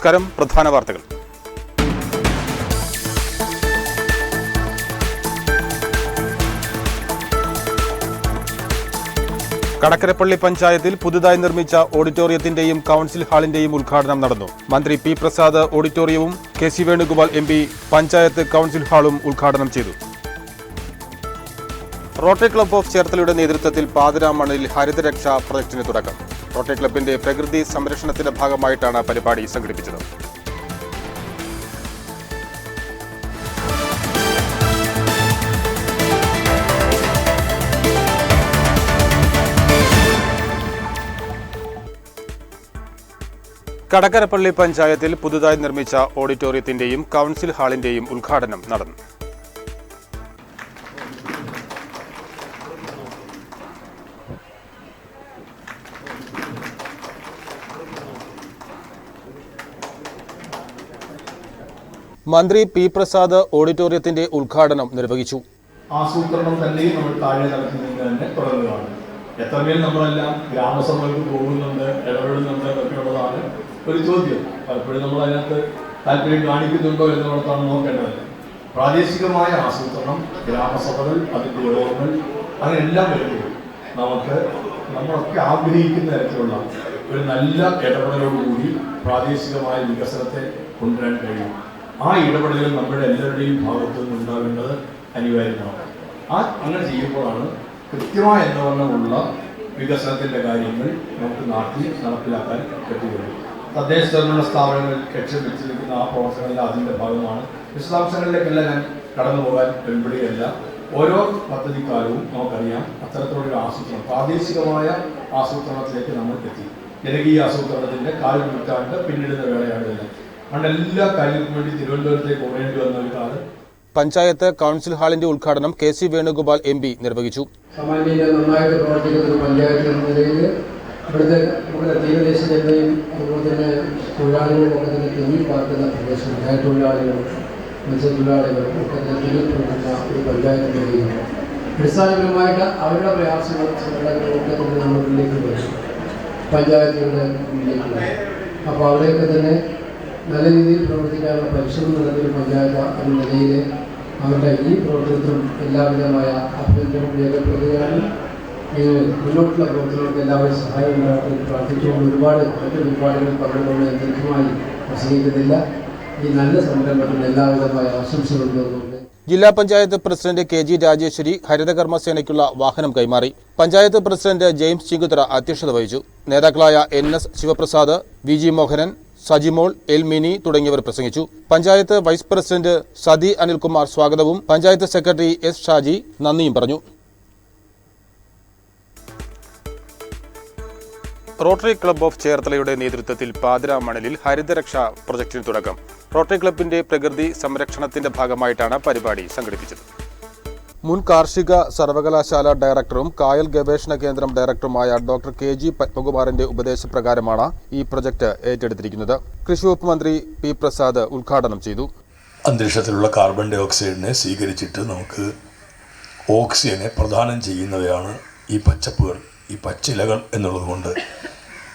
നമസ്കാരം. പ്രധാന വാർത്തകൾ. കടക്കരപ്പള്ളി പഞ്ചായത്തിൽ പുതുതായി നിർമ്മിച്ച ഓഡിറ്റോറിയത്തിന്റെയും കൌൺസിൽ ഹാളിന്റെയും ഉദ്ഘാടനം നടന്നു. മന്ത്രി പി പ്രസാദ് ഓഡിറ്റോറിയവും KC. Venugopal MP panchayat council ഹാളും ഉദ്ഘാടനം ചെയ്തു. റോട്ടറി ക്ലബ്ബ് ഓഫ് ചേർത്തലയുടെ നേതൃത്വത്തിൽ പാതിരാമണലിൽ ഹരിതരക്ഷാ പ്രൊജക്ടിന് തുടക്കം. റോട്ടറി ക്ലബിന്റെ പ്രകൃതി സംരക്ഷണത്തിന്റെ ഭാഗമായിട്ടാണ് പരിപാടി സംഘടിപ്പിച്ചത്. കടക്കരപ്പള്ളി പഞ്ചായത്തിൽ പുതുതായി നിർമ്മിച്ച ഓഡിറ്റോറിയത്തിന്റെയും കൌൺസിൽ ഹാളിന്റെയും ഉദ്ഘാടനം നടന്നു. മന്ത്രി പി പ്രസാദ് ഓഡിറ്റോറിയത്തിന്റെ ഉദ്ഘാടനം നിർവഹിച്ചു. ആസൂത്രണം തന്നെയും നമ്മൾ താഴെ തലത്തിൽ നിന്ന് തന്നെ തുടങ്ങുകയാണ്. എത്രമേൽ നമ്മളെല്ലാം ഗ്രാമസഭകൾക്ക് പോകുന്നുണ്ട്, ഇടപെടുന്നുണ്ട് എന്നൊക്കെയുള്ളതാണ് ഒരു ചോദ്യം. പലപ്പോഴും നമ്മൾ അതിനകത്ത് താല്പര്യം കാണിക്കുന്നുണ്ടോ എന്നുള്ളതാണ് നോക്കേണ്ടത്. പ്രാദേശികമായ ആസൂത്രണം, ഗ്രാമസഭകൾ, അതിൻ്റെ യോഗങ്ങൾ, അങ്ങനെല്ലാം വരുമ്പോൾ നമ്മളൊക്കെ ആഗ്രഹിക്കുന്ന തരത്തിലുള്ള ഒരു നല്ല ഇടപെടലോടുകൂടി പ്രാദേശികമായ വികസനത്തെ കൊണ്ടുവരാൻ കഴിയും. ആ ഇടപെടലുകൾ നമ്മുടെ എല്ലാവരുടെയും ഭാഗത്തു നിന്നുണ്ടാകേണ്ടത് അനിവാര്യമാണ്. അങ്ങനെ ചെയ്യുമ്പോഴാണ് കൃത്യമായ എന്നവണ്ണമുള്ള വികസനത്തിൻ്റെ കാര്യങ്ങൾ നമുക്ക് നാട്ടിൽ നടപ്പിലാക്കാൻ പറ്റുകയുള്ളൂ. തദ്ദേശ സ്വയംഭരണ സ്ഥാപനങ്ങൾ ലക്ഷ്യം വെച്ചിരിക്കുന്ന ആ പ്രവർത്തനങ്ങളിൽ അതിൻ്റെ ഭാഗമാണ്. വിശദാംശങ്ങളിലേക്കെല്ലാം ഞാൻ കടന്നു പോകാൻ വെളിപ്പെടുകയല്ല. ഓരോ പദ്ധതിക്കാലവും നമുക്കറിയാം അത്തരത്തിലുള്ളൊരു ആസൂത്രണം, പ്രാദേശികമായ ആസൂത്രണത്തിലേക്ക് നമ്മൾ എത്തി. ജനകീയ ആസൂത്രണത്തിൻ്റെ 4 നൂറ്റാണ്ട് പിന്നിടുന്ന വേളയാണ് ഇത്. അതുകൊണ്ട് എല്ലാ കാര്യങ്ങൾക്കും വേണ്ടി തിരുവനന്തപുരത്തേക്ക് ഓടേണ്ടി വന്ന ഒരു കാലം. പഞ്ചായത്ത് കൌൺസിൽ ഹാളിന്റെ ഉദ്ഘാടനം കെ.സി. വേണുഗോപാൽ എം.പി നിർവഹിച്ചു. സാമാന്യ നന്നായിട്ട് പ്രവർത്തിക്കുന്ന ഒരു പഞ്ചായത്ത് എന്ന നിലയിൽ ഇവിടുത്തെ നമ്മുടെ തീരദേശ ജനതയും അതുപോലെ തന്നെ തൊഴിലാളികളും ഒക്കെ തന്നെ തെങ്ങിൽ പാർക്കുന്ന പ്രദേശം, തൊഴിലാളികളും മത്സ്യത്തൊഴിലാളികളും ഒക്കെ തന്നെ തെങ്ങിൽ പ്രവർത്തിക്കുന്ന ഒരു പഞ്ചായത്ത് നിലയിലാണ്. അടിസ്ഥാനപരമായിട്ട് അവരുടെ പ്രയാസങ്ങളും സങ്കടങ്ങളും ഒക്കെ തന്നെ നമ്മുടെ മുന്നിലേക്ക് വരും, പഞ്ചായത്തുകളുടെ മുന്നിലേക്ക് വരും. അപ്പോൾ അവിടെയൊക്കെ തന്നെ നല്ല രീതിയിൽ പ്രവർത്തിക്കാനുള്ള പരിശ്രമം നടത്തിയ പഞ്ചായത്ത് എന്ന നിലയിൽ അവരുടെ ഈ പ്രവർത്തനത്തിനും എല്ലാവിധമായ അഭിനന്ദനം രേഖപ്പെടുത്തുകയാണ്. മുന്നോട്ടുള്ള പ്രവർത്തനങ്ങൾക്ക് എല്ലാവരും സഹായം ഉണ്ടാക്കി പ്രാർത്ഥിച്ചുകൊണ്ട് ഒരുപാട് മറ്റു പരിപാടികൾ പറഞ്ഞുകൊണ്ട് ദീർഘമായി പ്രസംഗിക്കുന്നില്ല. ഈ നല്ല സംരംഭത്തിന് എല്ലാവിധമായ ആശംസകൾ നേർന്നുകൊണ്ട് ജില്ലാ പഞ്ചായത്ത് പ്രസിഡന്റ് കെ.ജി. രാജേശ്വരി ഹരിതകർമ്മസേനയ്ക്കുള്ള വാഹനം കൈമാറി. പഞ്ചായത്ത് പ്രസിഡന്റ് ജെയിംസ് ചിങ്കുത്തറ അധ്യക്ഷത വഹിച്ചു. നേതാക്കളായ N.S. Sivaprasad, VG. Mohanan, Sajimol, L Mini തുടങ്ങിയവർ പ്രസംഗിച്ചു. പഞ്ചായത്ത് വൈസ് പ്രസിഡന്റ് സതി അനിൽകുമാർ സ്വാഗതവും പഞ്ചായത്ത് സെക്രട്ടറി എസ് ഷാജി നന്ദിയും പറഞ്ഞു. റോട്ടറി ക്ലബ്ബ് ഓഫ് ചേർത്തലയുടെ നേതൃത്വത്തിൽ പാതിരാമണലിൽ ഹരിതരക്ഷാ പ്രൊജക്ടിന് തുടക്കം. റോട്ടറി ക്ലബിന്റെ പ്രകൃതി സംരക്ഷണത്തിന്റെ ഭാഗമായിട്ടാണ് പരിപാടി സംഘടിപ്പിച്ചത്. മുൻ കാർഷിക സർവകലാശാല ഡയറക്ടറും കായൽ ഗവേഷണ കേന്ദ്രം ഡയറക്ടറുമായ ഡോക്ടർ കെ.ജി. പത്മകുമാറിന്റെ ഉപദേശപ്രകാരമാണ് ഈ പ്രൊജക്ട് ഏറ്റെടുത്തിരിക്കുന്നത്. കൃഷി വകുപ്പ് മന്ത്രി പി പ്രസാദ് ഉദ്ഘാടനം ചെയ്തു. അന്തരീക്ഷത്തിലുള്ള കാർബൺ ഡൈ ഓക്സൈഡിനെ സ്വീകരിച്ചിട്ട് നമുക്ക് ഓക്സിജനെ പ്രദാനം ചെയ്യുന്നവയാണ് ഈ പച്ചപ്പുകൾ, ഈ പച്ചിലകൾ എന്നുള്ളതുകൊണ്ട്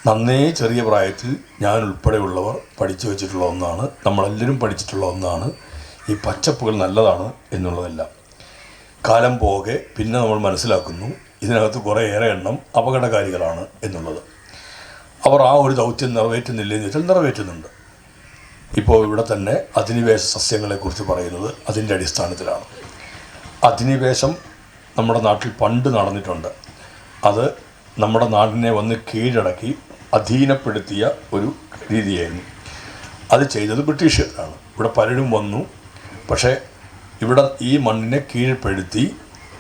നന്നേ ചെറിയ പ്രായത്തിൽ ഞാൻ ഉൾപ്പെടെയുള്ളവർ പഠിച്ചു വച്ചിട്ടുള്ള ഒന്നാണ്, നമ്മളെല്ലാവരും പഠിച്ചിട്ടുള്ള ഒന്നാണ് ഈ പച്ചപ്പുകൾ നല്ലതാണ് എന്നുള്ളതെല്ലാം. കാലം പോകെ പിന്നെ നമ്മൾ മനസ്സിലാക്കുന്നു ഇതിനകത്ത് കുറേയേറെ എണ്ണം അപകടകാരികളാണ് എന്നുള്ളത്. അവർ ആ ഒരു ദൗത്യം നിറവേറ്റുന്നില്ലെന്ന് വെച്ചാൽ നിറവേറ്റുന്നുണ്ട്. ഇപ്പോൾ ഇവിടെ തന്നെ അധിനിവേശ സസ്യങ്ങളെക്കുറിച്ച് പറയുന്നത് അതിൻ്റെ അടിസ്ഥാനത്തിലാണ്. അധിനിവേശം നമ്മുടെ നാട്ടിൽ പണ്ട് നടന്നിട്ടുണ്ട്. അത് നമ്മുടെ നാടിനെ വന്ന് കീഴടക്കി അധീനപ്പെടുത്തിയ ഒരു രീതിയായിരുന്നു. അത് ചെയ്തത് ബ്രിട്ടീഷുകാരാണ്. ഇവിടെ പലരും വന്നു, പക്ഷേ ഇവിടെ ഈ മണ്ണിനെ കീഴ്പ്പെടുത്തി,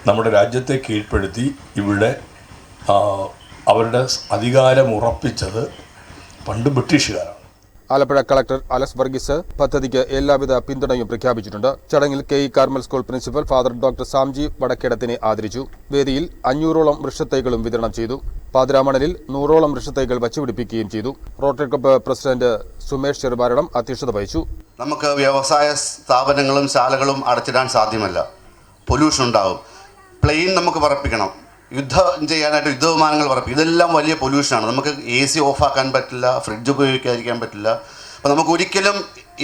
നമ്മുടെ രാജ്യത്തെ കീഴ്പ്പെടുത്തി ഇവിടെ അവരുടെ അധികാരം ഉറപ്പിച്ചത് പണ്ട് ബ്രിട്ടീഷുകാരാണ്. ആലപ്പുഴ കളക്ടർ അലസ് വർഗീസ് പദ്ധതിക്ക് എല്ലാവിധ പിന്തുണയും പ്രഖ്യാപിച്ചിട്ടുണ്ട്. ചടങ്ങിൽ KE. Carmel school principal father doctor Samji വടക്കേടത്തിനെ ആദരിച്ചു. വേദിയിൽ 500ഓളം വൃക്ഷത്തൈകളും വിതരണം ചെയ്തു. പാതിരാമണലിൽ 100ഓളം വൃക്ഷത്തൈകൾ വച്ചുപിടിപ്പിക്കുകയും ചെയ്തു. റോട്ടറി ക്ലബ്ബ് പ്രസിഡന്റ് സുമേഷ് ചെറുപാരണം അധ്യക്ഷത വഹിച്ചു. നമുക്ക് വ്യവസായ സ്ഥാപനങ്ങളും ശാലകളും അടച്ചിടാൻ സാധ്യമല്ല. പൊല്യൂഷൻ ഉണ്ടാകും. പ്ലെയിൻ നമുക്ക് പറപ്പിക്കണം, യുദ്ധം ചെയ്യാനായിട്ട് യുദ്ധവിമാനങ്ങൾ പറപ്പിക്കും. ഇതെല്ലാം വലിയ പൊല്യൂഷനാണ്. നമുക്ക് AC ഓഫാക്കാൻ പറ്റില്ല, ഫ്രിഡ്ജ് ഉപയോഗിക്കാതിരിക്കാൻ പറ്റില്ല. അപ്പോൾ നമുക്ക് ഒരിക്കലും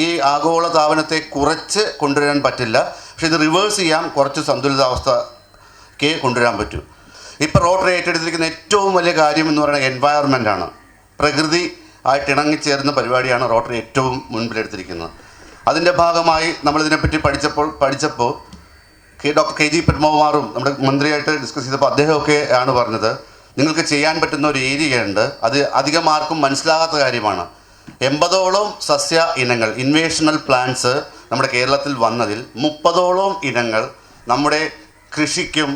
ഈ ആഗോള താപനത്തെ കുറച്ച് കൊണ്ടുവരാൻ പറ്റില്ല. പക്ഷേ ഇത് റിവേഴ്സ് ചെയ്യാൻ കുറച്ച് സന്തുലിതാവസ്ഥയ്ക്ക് കൊണ്ടുവരാൻ പറ്റും. ഇപ്പോൾ റോട്ടറി ഏറ്റെടുത്തിരിക്കുന്ന ഏറ്റവും വലിയ കാര്യം എന്ന് പറയുന്നത് എൻവയറമെൻ്റാണ്. പ്രകൃതി ആയിട്ട് ഇണങ്ങിച്ചേർന്ന പരിപാടിയാണ് റോട്ടറി ഏറ്റവും മുൻപിലെടുത്തിരിക്കുന്നത്. അതിൻ്റെ ഭാഗമായി നമ്മളിതിനെപ്പറ്റി പഠിച്ചപ്പോൾ ഡോക്ടർ KG പത്മകുമാറും നമ്മുടെ മന്ത്രിയായിട്ട് ഡിസ്കസ് ചെയ്തപ്പോൾ അദ്ദേഹമൊക്കെ ആണ് പറഞ്ഞത്, നിങ്ങൾക്ക് ചെയ്യാൻ പറ്റുന്ന ഒരു ഏരിയയുണ്ട്, അത് അധികം ആർക്കും മനസ്സിലാകാത്ത കാര്യമാണ്. 80ഓളം സസ്യ ഇനങ്ങൾ ഇൻവേഷണൽ പ്ലാന്റ്സ് നമ്മുടെ കേരളത്തിൽ വന്നതിൽ 30ഓളം ഇനങ്ങൾ നമ്മുടെ കൃഷിക്കും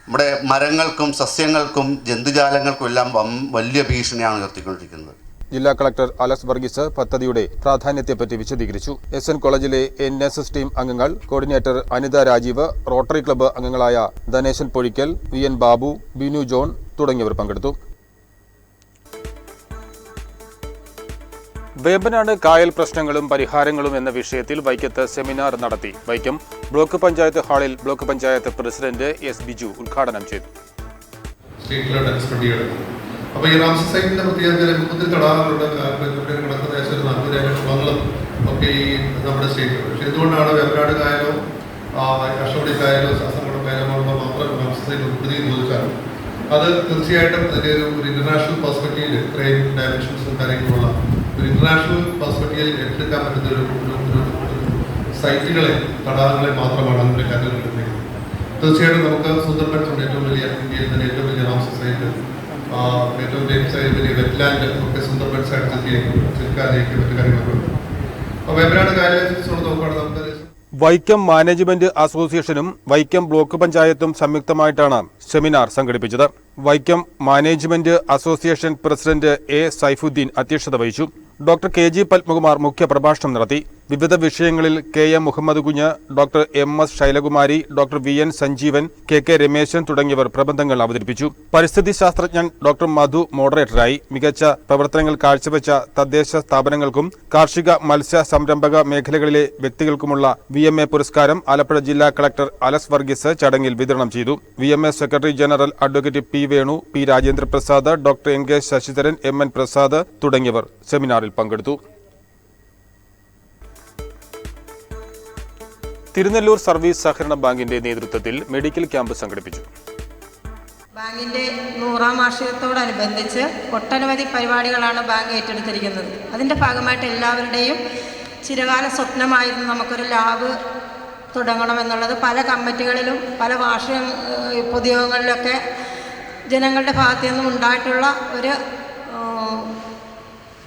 നമ്മുടെ മരങ്ങൾക്കും സസ്യങ്ങൾക്കും ജന്തുജാലങ്ങൾക്കും എല്ലാം വലിയ ഭീഷണിയാണ് ഉയർത്തിക്കൊണ്ടിരിക്കുന്നത്. ജില്ലാ കളക്ടർ അലക്സ് വർഗീസ് പദ്ധതിയുടെ പ്രാധാന്യത്തെപ്പറ്റി വിശദീകരിച്ചു. SN കോളേജിലെ NSS ടീം അംഗങ്ങൾ, coordinator Anitha Rajeev, Rotary club അംഗങ്ങളായ ധനേശൻ പൊഴിക്കൽ, VN ബാബു, ബിനു ജോൺ തുടങ്ങിയവർ പങ്കെടുത്തു. വേമ്പനാട് കായൽ പ്രശ്നങ്ങളും പരിഹാരങ്ങളും എന്ന വിഷയത്തിൽ വൈക്കത്ത് സെമിനാർ നടത്തി. വൈക്കം ബ്ലോക്ക് പഞ്ചായത്ത് ഹാളിൽ block panchayat president S. Biju ഉദ്ഘാടനം ചെയ്തു. അപ്പോൾ ഈ റാംസർ സൈറ്റിൻ്റെ പ്രത്യേകത 30 തടാകങ്ങളുണ്ട്, കിടക്കുന്ന ഏകദേശം 40,000 കുളങ്ങളും ഒക്കെ ഈ നമ്മുടെ സ്റ്റേറ്റിലുണ്ട്. പക്ഷേ എന്തുകൊണ്ടാണ് വേമ്പനാട് കായലോ അഷ്ടമുടി കായലോ ശാസ്ത്രംകുളം കായലോ മാത്രം റാംസർ സൈറ്റ് ഉൾപ്പെടുത്തി ചോദിച്ചാൽ അത് തീർച്ചയായിട്ടും അതിൻ്റെ ഒരു ഇൻ്റർനാഷണൽ പെർസ്പെക്റ്റീവിൽ ഇത്രയും ഡയമെൻഷൻസും കാര്യങ്ങളുള്ള ഒരു ഇൻ്റർനാഷണൽ പെർസ്പെക്റ്റീവിൽ ഏറ്റെടുക്കാൻ പറ്റുന്ന ഒരു സൈറ്റുകളെ തടാകങ്ങളെ മാത്രമാണ് അതിൻ്റെ കാര്യങ്ങൾ എടുക്കുന്നത്. തീർച്ചയായിട്ടും നമുക്ക് സുന്ദർബൻസ് ഉണ്ട്, ഏറ്റവും വലിയ ഇന്ത്യയിൽ തന്നെ ഏറ്റവും വലിയ റാംസർ സൈറ്റ്, ഏറ്റവും വലിയ വെറ്റ്ലാൻഡ് ഒക്കെ സുന്ദർബൻസ് ആയിട്ട് ചെറുക്കാലേക്ക് മറ്റു കാര്യങ്ങളൊക്കെ. അപ്പോൾ വേമ്പനാട് കായലിനെ കുറിച്ചുകൊണ്ട് നോക്കുകയാണെങ്കിൽ നമുക്ക് വൈക്കം മാനേജ്മെന്റ് അസോസിയേഷനും വൈക്കം ബ്ലോക്ക് പഞ്ചായത്തും സംയുക്തമായിട്ടാണ് സെമിനാർ സംഘടിപ്പിച്ചത്. Vaikom management association president A. Saifuddin അധ്യക്ഷത വഹിച്ചു. ഡോക്ടർ KG പത്മകുമാർ മുഖ്യ പ്രഭാഷണം നടത്തി. വിവിധ വിഷയങ്ങളിൽ KM Muhammad Kunju, doctor MS Shailakumari, doctor VN Sanjeevan, KK Rameshan തുടങ്ങിയവർ പ്രബന്ധങ്ങൾ അവതരിപ്പിച്ചു. പരിസ്ഥിതി ശാസ്ത്രജ്ഞൻ ഡോക്ടർ മധു മോഡറേറ്ററായി. മികച്ച പ്രവർത്തനങ്ങൾ കാഴ്ചവെച്ച തദ്ദേശ സ്ഥാപനങ്ങൾക്കും കാർഷിക മത്സ്യ സംരംഭക മേഖലകളിലെ വ്യക്തികൾക്കുമുള്ള VMA പുരസ്കാരം ആലപ്പുഴ ജില്ലാ കളക്ടർ അലക്സ് വർഗീസ് ചടങ്ങിൽ വിതരണം ചെയ്തു. VMA secretary general advocate P. Venu, P. Rajendra Prasad, doctor NK Sasidharan, MN Prasad തുടങ്ങിയവർ സെമിനാറിൽ പങ്കെടുത്തു. തിരുനെല്ലൂർ സർവീസ് സഹകരണ ബാങ്കിന്റെ നേതൃത്വത്തിൽ മെഡിക്കൽ ക്യാമ്പ് സംഘടിപ്പിച്ചു. ബാങ്കിന്റെ 100ാം വാർഷികത്തോടനുബന്ധിച്ച് ഒട്ടനവധി പരിപാടികളാണ് ബാങ്ക് ഏറ്റെടുത്തിരിക്കുന്നത്. അതിൻ്റെ ഭാഗമായിട്ട് എല്ലാവരുടെയും ചിരകാല സ്വപ്നമായിരുന്നു നമുക്കൊരു ലാബ് തുടങ്ങണമെന്നുള്ളത്. പല കമ്മിറ്റികളിലും പല വാർഷിക പൊതുയോഗങ്ങളിലൊക്കെ ജനങ്ങളുടെ ഭാഗത്തു നിന്നും ഉണ്ടായിട്ടുള്ള ഒരു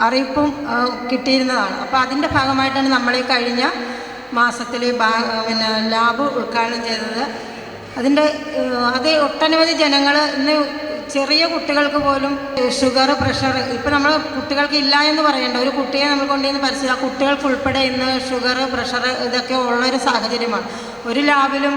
അറിയിപ്പും കിട്ടിയിരുന്നതാണ്. അപ്പോൾ അതിൻ്റെ ഭാഗമായിട്ടാണ് നമ്മൾ ഈ കഴിഞ്ഞ മാസത്തിൽ ലാബ് ഉദ്ഘാടനം ചെയ്തത്. അത് ഒട്ടനവധി ജനങ്ങൾ ഇന്ന് ചെറിയ കുട്ടികൾക്ക് പോലും ഷുഗർ, പ്രഷർ, ഇപ്പം നമ്മൾ കുട്ടികൾക്ക് ഇല്ല എന്ന് പറയേണ്ട ഒരു കുട്ടിയെ നമ്മൾ കൊണ്ടുവന്ന് പരിസ്ഥിതി ആ കുട്ടികൾക്ക് ഉൾപ്പെടെ ഇന്ന് ഷുഗർ, പ്രഷർ ഇതൊക്കെ ഉള്ളൊരു സാഹചര്യമാണ്. ഒരു ലാബിലും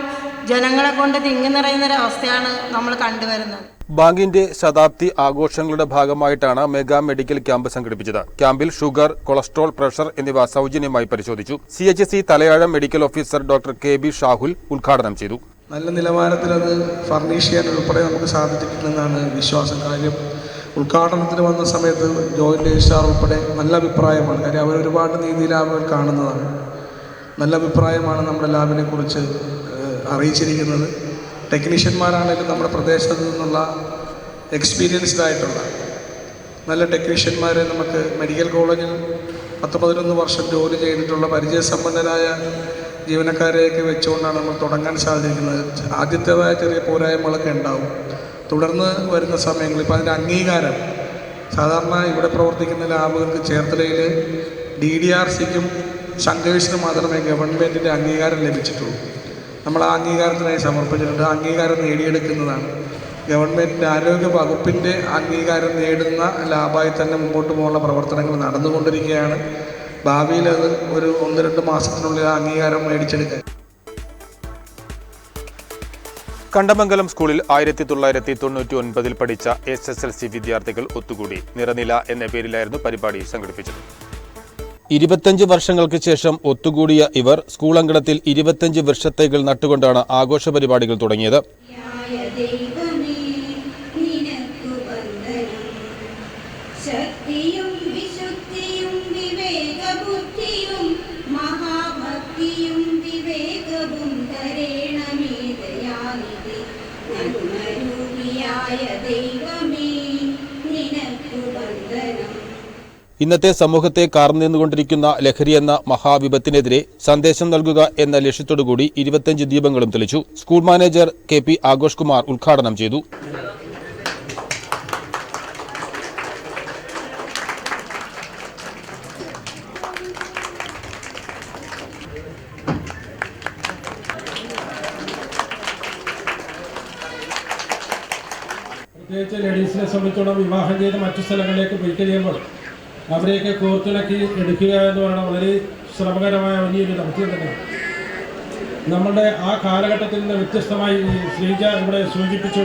ജനങ്ങളെ കൊണ്ട് തിങ്ങി നിറയുന്നൊരവസ്ഥയാണ് നമ്മൾ കണ്ടുവരുന്നത്. ബാങ്കിന്റെ ശതാബ്ദി ആഘോഷങ്ങളുടെ ഭാഗമായിട്ടാണ് മെഗാ മെഡിക്കൽ ക്യാമ്പ് സംഘടിപ്പിച്ചത്. ക്യാമ്പിൽ ഷുഗർ, കൊളസ്ട്രോൾ, പ്രഷർ എന്നിവ സൗജന്യമായി പരിശോധിച്ചു. CHC Thalayazham medical officer doctor KB Shahul ഉദ്ഘാടനം ചെയ്തു. നല്ല നിലവാരത്തിൽ അത് ഫർണിഷ് ചെയ്യാൻ ഉൾപ്പെടെ നമുക്ക് സാധിച്ചിട്ടുണ്ടെന്നാണ് വിശ്വാസം. കാര്യം ഉദ്ഘാടനത്തിന് വന്ന സമയത്ത് ജോയിന്റ് രജിസ്ട്രാർ ഉൾപ്പെടെ നല്ല അഭിപ്രായമാണ്. കാര്യം അവരൊരുപാട് നീതി ലാബുകൾ കാണുന്നതാണ്. നല്ല അഭിപ്രായമാണ് നമ്മുടെ ലാബിനെ കുറിച്ച് അറിയിച്ചിരിക്കുന്നത്. ടെക്നീഷ്യന്മാരാണെങ്കിലും നമ്മുടെ പ്രദേശത്ത് നിന്നുള്ള എക്സ്പീരിയൻസ്ഡ് ആയിട്ടുള്ള നല്ല ടെക്നീഷ്യന്മാരെ നമുക്ക് മെഡിക്കൽ കോളേജിൽ 10-11 വർഷം ജോലി ചെയ്തിട്ടുള്ള പരിചയസമ്പന്നരായ ജീവനക്കാരെയൊക്കെ വെച്ചുകൊണ്ടാണ് നമ്മൾ തുടങ്ങാൻ സാധിക്കുന്നത്. ആദ്യത്തേതായ ചെറിയ പോരായ്മകളൊക്കെ ഉണ്ടാവും. തുടർന്ന് വരുന്ന സമയങ്ങളിൽ ഇപ്പോൾ അതിൻ്റെ അംഗീകാരം സാധാരണ ഇവിടെ പ്രവർത്തിക്കുന്ന ലാബുകൾക്ക് ചേർത്തലയിൽ DDRCക്കും ശങ്കേഴ്സിനും മാത്രമേ ഗവൺമെൻറ്റിൻ്റെ അംഗീകാരം ലഭിച്ചിട്ടുള്ളൂ. നമ്മൾ ആ അംഗീകാരത്തിനായി സമർപ്പിച്ചിട്ടുണ്ട്. അംഗീകാരം നേടിയെടുക്കുന്നതാണ്. ഗവൺമെൻറ്റിൻ്റെ ആരോഗ്യ വകുപ്പിൻ്റെ അംഗീകാരം നേടുന്ന ലാബായി തന്നെ മുമ്പോട്ട് പോകാനുള്ള പ്രവർത്തനങ്ങൾ നടന്നുകൊണ്ടിരിക്കുകയാണ്. ഭാവിയിൽ അത് ഒരു 1-2 മാസത്തിനുള്ളിൽ ആ അംഗീകാരം മേടിച്ചെടുക്കാൻ. കണ്ടമംഗലം സ്കൂളിൽ 1999 പഠിച്ച SSLC വിദ്യാർത്ഥികൾ ഒത്തുകൂടി. നിറനില എന്ന പേരിലായിരുന്നു പരിപാടി സംഘടിപ്പിച്ചത്. 25 വർഷങ്ങൾക്ക് ശേഷം ഒത്തുകൂടിയ ഇവർ സ്കൂൾ അങ്കണത്തിൽ 25 വൃക്ഷത്തൈകൾ നട്ടുകൊണ്ടാണ് ആഘോഷ പരിപാടികൾ തുടങ്ങിയത്. ശക്തിയും വിശുദ്ധിയും വിവേകവും ഇന്നത്തെ സമൂഹത്തെ കാർന്നുകൊണ്ടിരിക്കുന്ന ലഹരിയെന്ന മഹാവിപത്തിനെതിരെ സന്ദേശം നൽകുക എന്ന ലക്ഷ്യത്തോടുകൂടി 25 ദീപങ്ങളും തെളിച്ചു. School manager KP Aghosh Kumar ഉദ്ഘാടനം ചെയ്തു. പ്രത്യേകിച്ച് ലേഡീസിനെ സംബന്ധിച്ചോളം വിവാഹം ചെയ്ത് മറ്റു സ്ഥലങ്ങളിലേക്ക് പോയി കഴിയുമ്പോൾ അവരെയൊക്കെ കോർത്തിണക്കി എടുക്കുക എന്ന് പറയുന്നത് വളരെ ശ്രമകരമായ വലിയൊരു ദൗത്യം തന്നെയാണ്. നമ്മളുടെ ആ കാലഘട്ടത്തിൽ നിന്ന് വ്യത്യസ്തമായി ശ്രീജ ഇവിടെ സൂചിപ്പിച്ചു,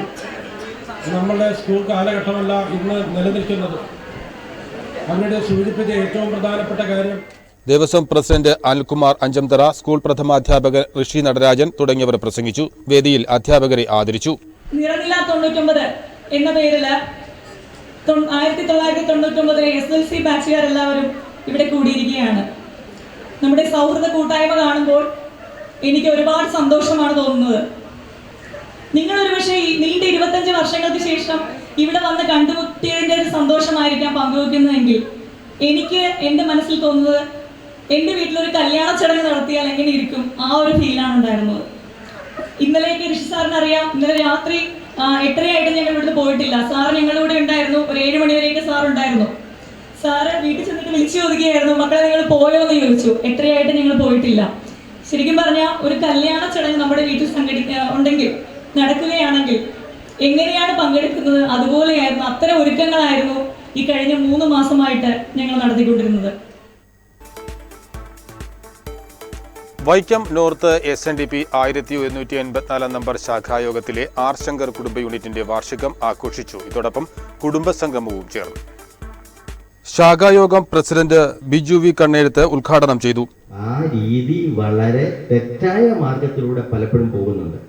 നമ്മളുടെ സ്കൂൾ കാലഘട്ടമല്ല ഇന്ന് നിലനിൽക്കുന്നത്. അവരുടെ സൂചിപ്പിച്ച ഏറ്റവും പ്രധാനപ്പെട്ട കാര്യം ദേവസ്വം പ്രസിഡന്റ് അനിൽകുമാർ അഞ്ചംതറ, സ്കൂൾ പ്രഥമാധ്യാപകൻ ഋഷി നടരാജൻ തുടങ്ങിയവർ പ്രസംഗിച്ചു. വേദിയിൽ അധ്യാപകരെ ആദരിച്ചു. നിറനില 99 എന്ന പേരിൽ 1999 SLC ബാച്ചുകാരെല്ലാവരും ഇവിടെ കൂടിയിരിക്കുകയാണ്. നമ്മുടെ സൗഹൃദ കൂട്ടായ്മ കാണുമ്പോൾ എനിക്ക് ഒരുപാട് സന്തോഷമാണ് തോന്നുന്നത്. നിങ്ങളൊരു പക്ഷേ നീണ്ട 25 വർഷങ്ങൾക്ക് ശേഷം ഇവിടെ വന്ന് കണ്ടുമുട്ടിയതിൻ്റെ ഒരു സന്തോഷമായിരിക്കാം പങ്കുവെക്കുന്നതെങ്കിൽ എനിക്ക് എൻ്റെ മനസ്സിൽ തോന്നുന്നത് എൻ്റെ വീട്ടിലൊരു കല്യാണ ചടങ്ങ് നടത്തിയാൽ എങ്ങനെ ഇരിക്കും, ആ ഒരു ഫീലാണ് ഉണ്ടായിരുന്നത്. ഇന്നലേക്ക് ഋഷി സാറിന് അറിയാം, ഇന്നലെ രാത്രി 8:30 ഞങ്ങൾ ഇവിടുന്ന് പോയിട്ടില്ല. സാറ് ഞങ്ങളുടെ കൂടെ ഉണ്ടായിരുന്നു. ഒരു 7 മണി വരെയൊക്കെ സാർ ഉണ്ടായിരുന്നു. സാറ് വീട്ടിൽ ചെന്നിട്ട് വിളിച്ചു ചോദിക്കുകയായിരുന്നു, മക്കളെ നിങ്ങൾ പോയോ എന്ന് ചോദിച്ചു. 8:30 ഞങ്ങൾ പോയിട്ടില്ല. ശരിക്കും പറഞ്ഞാൽ ഒരു കല്യാണ ചടങ്ങ് നമ്മുടെ വീട്ടിൽ ഉണ്ടെങ്കിൽ, നടക്കുകയാണെങ്കിൽ എങ്ങനെയാണ് പങ്കെടുക്കുന്നത് അതുപോലെയായിരുന്നു, അത്തരം ഒരുക്കങ്ങളായിരുന്നു ഈ കഴിഞ്ഞ 3 മാസമായിട്ട് ഞങ്ങൾ നടത്തിക്കൊണ്ടിരുന്നത്. വൈക്കം നോർത്ത് SNDP 1184 നമ്പർ ശാഖായോഗത്തിലെ ആർ ശങ്കർ കുടുംബ യൂണിറ്റിന്റെ വാർഷികം ആഘോഷിച്ചു. ഇതോടൊപ്പം കുടുംബസംഗമവും ചേർന്നു. ശാഖായോഗം പ്രസിഡന്റ് ബിജു വി കണ്ണേഴുത്ത് ഉദ്ഘാടനം ചെയ്തു. ആ രീതി വളരെ തെറ്റായ മാർഗത്തിലൂടെ പലപ്പോഴും പോകുന്നുണ്ട്.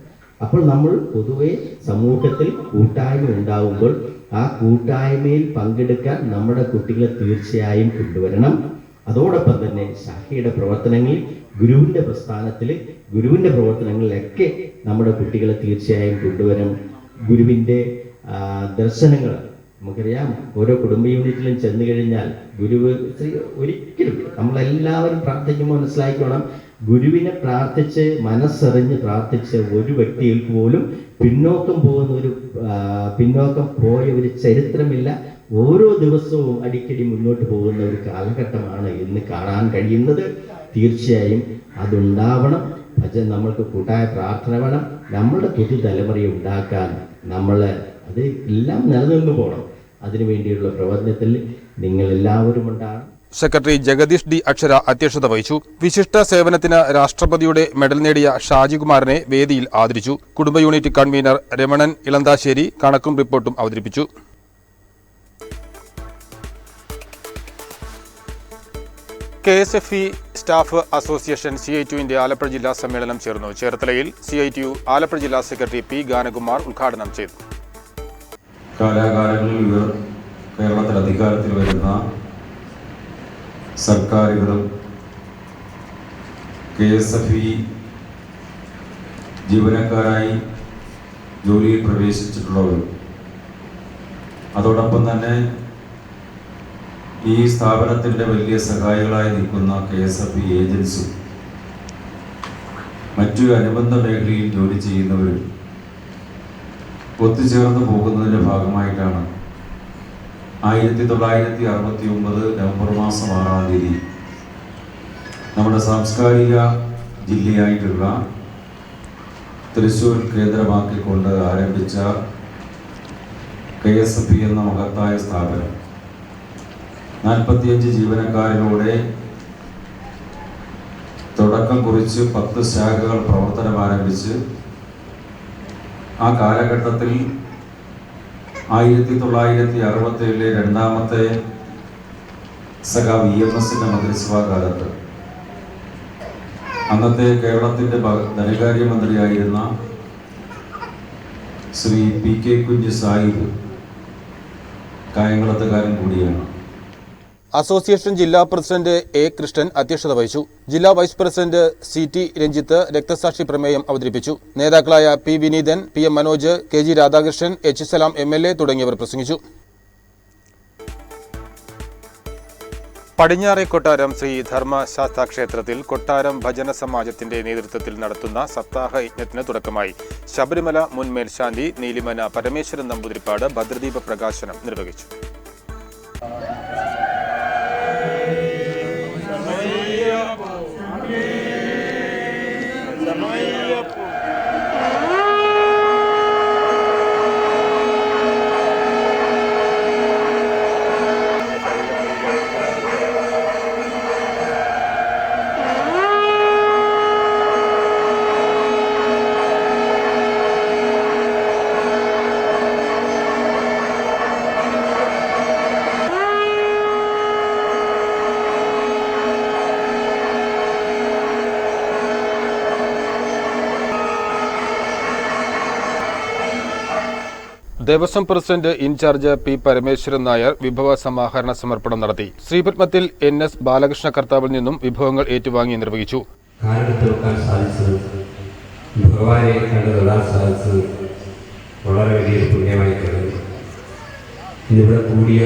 അപ്പോൾ നമ്മൾ പൊതുവെ സമൂഹത്തിൽ കൂട്ടായ്മ ഉണ്ടാവുമ്പോൾ ആ കൂട്ടായ്മയിൽ പങ്കെടുക്കാൻ നമ്മുടെ കുട്ടികളെ തീർച്ചയായും കൊണ്ടുവരണം. അതോടൊപ്പം തന്നെ ശാഖയുടെ പ്രവർത്തനങ്ങളിൽ, ഗുരുവിൻ്റെ പ്രസ്ഥാനത്തിൽ, ഗുരുവിൻ്റെ പ്രവർത്തനങ്ങളിലൊക്കെ നമ്മുടെ കുട്ടികളെ തീർച്ചയായും കൊണ്ടുവരണം. ഗുരുവിൻ്റെ ദർശനങ്ങൾ നമുക്കറിയാം. ഓരോ കുടുംബ യൂണിറ്റിലും ചെന്ന് കഴിഞ്ഞാൽ ഗുരുവ് ഒരിക്കലും നമ്മളെല്ലാവരും പ്രാർത്ഥിക്കുമ്പോൾ മനസ്സിലാക്കണം, ഗുരുവിനെ പ്രാർത്ഥിച്ച് മനസ്സറിഞ്ഞ് പ്രാർത്ഥിച്ച് ഒരു വ്യക്തികൾക്ക് പോലും പിന്നോക്കം പോയ ഒരു ചരിത്രമില്ല. ഓരോ ദിവസവും അടിക്കടി മുന്നോട്ട് പോകുന്ന ഒരു കാലഘട്ടമാണ് ഇന്ന് കാണാൻ കഴിയുന്നത്. തീർച്ചയായും അതുണ്ടാവണം. നമ്മൾക്ക് കൂട്ടായ പ്രാർത്ഥന വേണം. നമ്മുടെ പുതുതലമുറയെ ഉണ്ടാക്കാൻ അത് എല്ലാം നിലനിന്ന് പോകണം. അതിനുവേണ്ടിയുള്ള പ്രവർത്തനത്തിൽ നിങ്ങൾ എല്ലാവരും ഉണ്ടാകണം. സെക്രട്ടറി ജഗദീഷ് ഡി അക്ഷര അധ്യക്ഷത വഹിച്ചു. വിശിഷ്ട സേവനത്തിന് രാഷ്ട്രപതിയുടെ മെഡൽ നേടിയ ഷാജികുമാറിനെ വേദിയിൽ ആദരിച്ചു. കുടുംബ യൂണിറ്റ് കൺവീനർ രമണൻ ഇളന്താശ്ശേരി കണക്കും റിപ്പോർട്ടും അവതരിപ്പിച്ചു. KSFE സ്റ്റാഫ് അസോസിയേഷൻ CITUവിന്റെ ആലപ്പുഴ ജില്ലാ സമ്മേളനം ചേർന്നു. ചേർത്തലയിൽ CITU ആലപ്പുഴ ജില്ലാ സെക്രട്ടറി P ഗാനകുമാർ ഉദ്ഘാടനം ചെയ്തു. കാലാകാലങ്ങളിൽ കേരളത്തിൽ അധികാരത്തിൽ വരുന്ന സർക്കാരുകളും KSFE ജീവനക്കാരായി ജോലിയിൽ പ്രവേശിച്ചിട്ടുള്ളവരും അതോടൊപ്പം തന്നെ ഈ സ്ഥാപനത്തിൻ്റെ വലിയ സഹായികളായി നിൽക്കുന്ന KSFE ഏജൻസും മറ്റു അനുബന്ധ മേഖലയിൽ ജോലി ചെയ്യുന്നവരും ഒത്തുചേർന്ന് പോകുന്നതിൻ്റെ ഭാഗമായിട്ടാണ് 1969 നവംബർ മാസം 6-ാം തീയതി നമ്മുടെ സാംസ്കാരിക ജില്ലയായിട്ടുള്ള തൃശ്ശൂർ കേന്ദ്രമാക്കിക്കൊണ്ട് ആരംഭിച്ച KSFE എന്ന മഹത്തായ സ്ഥാപനം 45 ജീവനക്കാരിലൂടെ തുടക്കം കുറിച്ച് 10 ശാഖകൾ പ്രവർത്തനം ആരംഭിച്ച് ആ കാലഘട്ടത്തിൽ 1967 രണ്ടാമത്തെ സഖാവ് EMSന്റെ മന്ത്രിസഭാ കാലത്ത് അന്നത്തെ കേരളത്തിൻ്റെ ധനകാര്യമന്ത്രിയായിരുന്ന ശ്രീ PK കുഞ്ഞ് സാഹിബ് കായംകുളത്തുകാരൻ കൂടിയാണ്. അസോസിയേഷൻ ജില്ലാ പ്രസിഡന്റ് A കൃഷ്ണൻ അധ്യക്ഷത വഹിച്ചു. ജില്ലാ വൈസ് പ്രസിഡന്റ് CT രഞ്ജിത്ത് രക്തസാക്ഷി പ്രമേയം അവതരിപ്പിച്ചു. നേതാക്കളായ P വിനീതൻ, PM Manoj, KG Radhakrishnan, H സലാം MLA തുടങ്ങിയവർ പ്രസംഗിച്ചു. പടിഞ്ഞാറെ കൊട്ടാരം ശ്രീ ധർമ്മശാസ്താ ക്ഷേത്രത്തിൽ കൊട്ടാരം ഭജന സമാജത്തിന്റെ നേതൃത്വത്തിൽ നടത്തുന്ന സപ്താഹ യജ്ഞത്തിന് തുടക്കമായി. ശബരിമല മുൻ മേൽശാന്തി നീലിമന പരമേശ്വരൻ നമ്പൂതിരിപ്പാട് ഭദ്രദീപ പ്രകാശനം നിർവഹിച്ചു. Devaswom president in charge P Parameswaran Nair വിഭവ സമാഹരണ സമർപ്പണം നടത്തി. ശ്രീപത്മത്തിൽ NS ബാലകൃഷ്ണ കർത്താവിൽ നിന്നും വിഭവങ്ങൾ ഏറ്റുവാങ്ങി നിർവഹിച്ചു. ഭഗവാനെ കണ്ടുതൊഴാൻ സാധിച്ചത് വളരെ വലിയൊരു പുണ്യമായി കരുതുന്നു. ഇവിടെ കൂടിയ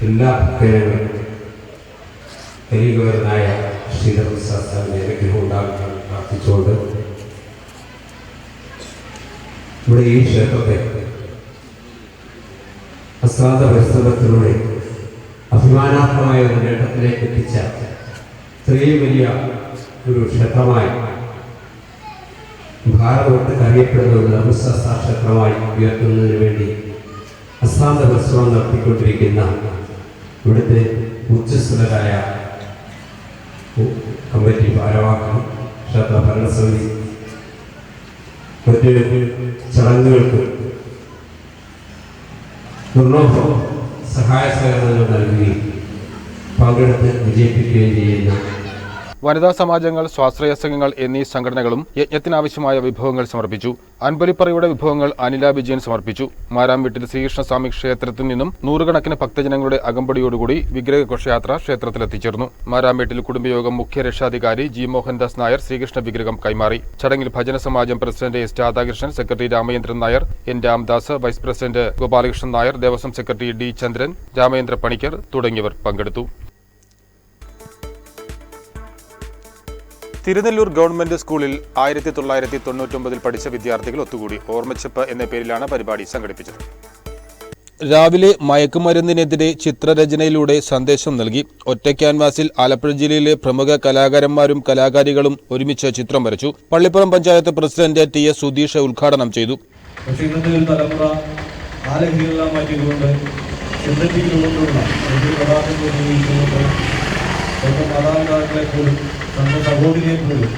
എല്ലാ ഭക്തജനങ്ങളും കലിയുഗവരനായ ശ്രീധർമ്മശാസ്താവിന്റെ അനുഗ്രഹം ഉണ്ടാകാൻ പ്രാർത്ഥിച്ചുകൊണ്ട് ഇവിടെ ഈ ക്ഷേത്രത്തെ അശ്രാന്ത പരിശ്രമത്തിലൂടെ അഭിമാനാത്മകമായ ഒരു നേട്ടത്തിലേക്ക് എത്തിച്ച ഇത്രയും വലിയ ഒരു ക്ഷേത്രമായി ഭാരതമൊട്ട് അറിയപ്പെടുന്ന ഒരു ധർമ്മശാസ്ത്ര ക്ഷേത്രമായി ഉയർത്തുന്നതിന് വേണ്ടി അശ്രാന്ത പരിശ്രമം നടത്തിക്കൊണ്ടിരിക്കുന്ന ഇവിടുത്തെ ഊർജ്ജസ്വലരായ കമ്മിറ്റി ഭാരവാഹികൾ, ക്ഷേത്ര ഭരണസമിതി, മറ്റ് ചടങ്ങുകൾക്ക് നിർണോഭം സഹായ സഹകരണങ്ങൾ നൽകുകയും പങ്കെടുത്ത് വിജയിപ്പിക്കുകയും ചെയ്യുന്ന വനിതാ സമാജങ്ങൾ, സ്വാശ്രയ സംഘങ്ങൾ എന്നീ സംഘടനകളും യജ്ഞത്തിനാവശ്യമായ വിഭവങ്ങൾ സമർപ്പിച്ചു. അൻപലിപ്പറയുടെ വിഭവങ്ങൾ അനില വിജയൻ സമർപ്പിച്ചു. മാരാംവീട്ടിൽ ശ്രീകൃഷ്ണസ്വാമി ക്ഷേത്രത്തിൽ നിന്നും നൂറുകണക്കിന് ഭക്തജനങ്ങളുടെ അകമ്പടിയോടുകൂടി വിഗ്രഹ ഘോഷയാത്ര ക്ഷേത്രത്തിലെത്തിച്ചേർന്നു. മാരാംവീട്ടിൽ കുടുംബയോഗം മുഖ്യ രക്ഷാധികാരി G. മോഹൻദാസ് നായർ ശ്രീകൃഷ്ണ വിഗ്രഹം കൈമാറി. ചടങ്ങിൽ ഭജന സമാജം president S. Radhakrishnan, secretary Ramachandran Nair, N. Ramdas, vice president Gopalakrishnan Nair, Devaswom secretary D. Chandran, Ramendra Panicker തുടങ്ങിയവർ പങ്കെടുത്തു. തിരുനെല്ലൂർ ഗവൺമെന്റ് സ്കൂളിൽ 1999 പഠിച്ച വിദ്യാർത്ഥികൾ ഒത്തുകൂടി. ഓർമ്മച്ചപ്പ് എന്ന പേരിലാണ് പരിപാടി സംഘടിപ്പിച്ചത്. രാവിലെ മയക്കുമരുന്നിനെതിരെ ചിത്രരചനയിലൂടെ സന്ദേശം നൽകി. ഒറ്റ ക്യാൻവാസിൽ ആലപ്പുഴ ജില്ലയിലെ പ്രമുഖ കലാകാരന്മാരും കലാകാരികളും ഒരുമിച്ച് ചിത്രം വരച്ചു. പള്ളിപ്പുറം പഞ്ചായത്ത് പ്രസിഡന്റ് TS സുധീഷ് ഉദ്ഘാടനം ചെയ്തു. മാതാപിതാക്കളെ പോലും നമ്മുടെ സഹോദരിയെ പോലും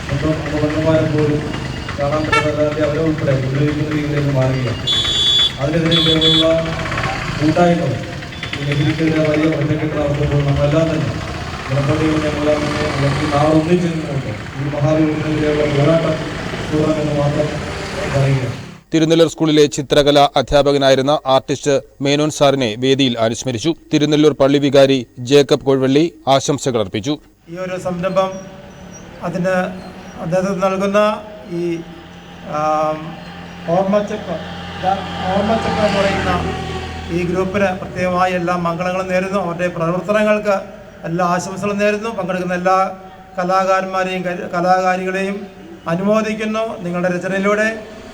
സ്വന്തം അമ്മമാരെ പോലും കാണാൻ പറ്റുന്നതല്ലാതെ അവരെ ഉൾപ്പെടെ ഉപയോഗിക്കുന്ന രീതിയിലേക്ക് മാറുകയാണ്. അതിനെതിരെയുള്ള കൂട്ടായ്മ ലഹരിക്കെതിരെ വലിയ ഒറ്റക്കെട്ട് നടത്തുമ്പോൾ നമ്മളെല്ലാം തന്നെ ജനപ്രതികൾ ഞങ്ങളെല്ലാം തന്നെ നാളെ ഒന്നിച്ചിരുന്നുകൊണ്ട് ഈ മഹാവിപത്തിനെതിരെയുള്ള പോരാട്ടം തുടരുമെന്ന് മാത്രം പറയുകയാണ്. തിരുനെല്ലൂർ സ്കൂളിലെ ചിത്രകലാ അധ്യാപകനായിരുന്ന ആർട്ടിസ്റ്റ് മേനോൻ സാറിനെ വേദിയിൽ അനുസ്മരിച്ചു. തിരുനെല്ലൂർ പള്ളി വികാരി ജേക്കബ് കോഴ്വള്ളി ആശംസകൾ അർപ്പിച്ചു. ഈ ഒരു സംരംഭം അതിന് അദ്ദേഹത്തിന് നൽകുന്ന ഈ ഓർമ്മച്ചപ്പ് എന്ന് പറയുന്ന ഈ ഗ്രൂപ്പിന് പ്രത്യേകമായി എല്ലാ മംഗളങ്ങളും നേരുന്നു. അവരുടെ പ്രവർത്തനങ്ങൾക്ക് എല്ലാ ആശംസകളും നേരുന്നു. പങ്കെടുക്കുന്ന എല്ലാ കലാകാരന്മാരെയും കലാകാരികളെയും അനുമോദിക്കുന്നു. നിങ്ങളുടെ രചനയിലൂടെ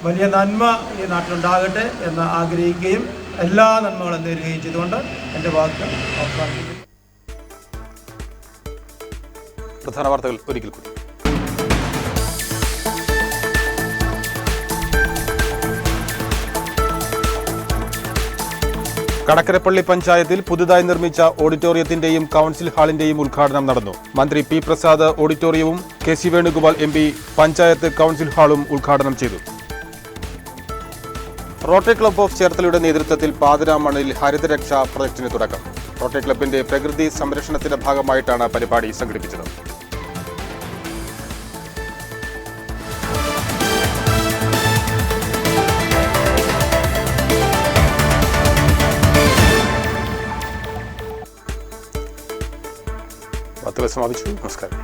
വലിയ നന്മ ഈ നാട്ടിലുണ്ടാകട്ടെ എന്ന് ആഗ്രഹിക്കുകയും എല്ലാ നന്മകളും നേരുകയും ചെയ്തുകൊണ്ട് എൻ്റെ വാക്കുകൾ അവസാനിപ്പിക്കുന്നു. പ്രധാന വാർത്തകൾ ഒരിക്കൽ കൂടി. കടക്കരപ്പള്ളി പഞ്ചായത്തിൽ പുതുതായി നിർമ്മിച്ച ഓഡിറ്റോറിയത്തിന്റെയും കൗൺസിൽ ഹാളിന്റെയും ഉദ്ഘാടനം നടന്നു. മന്ത്രി P. പ്രസാദ് ഓഡിറ്റോറിയവും KC Venugopal MP panchayat council ഹാളും ഉദ്ഘാടനം ചെയ്തു. റോട്ടറി ക്ലബ്ബ് ഓഫ് ചേർത്തലയുടെ നേതൃത്വത്തിൽ പാതിരാമണലിൽ ഹരിതരക്ഷാ പ്രൊജക്ടിന് തുടക്കം. റോട്ടറി ക്ലബിന്റെ പ്രകൃതി സംരക്ഷണത്തിന്റെ ഭാഗമായിട്ടാണ് പരിപാടി സംഘടിപ്പിച്ചത്. വാർത്തകൾ സമാപിച്ചു. നമസ്കാരം.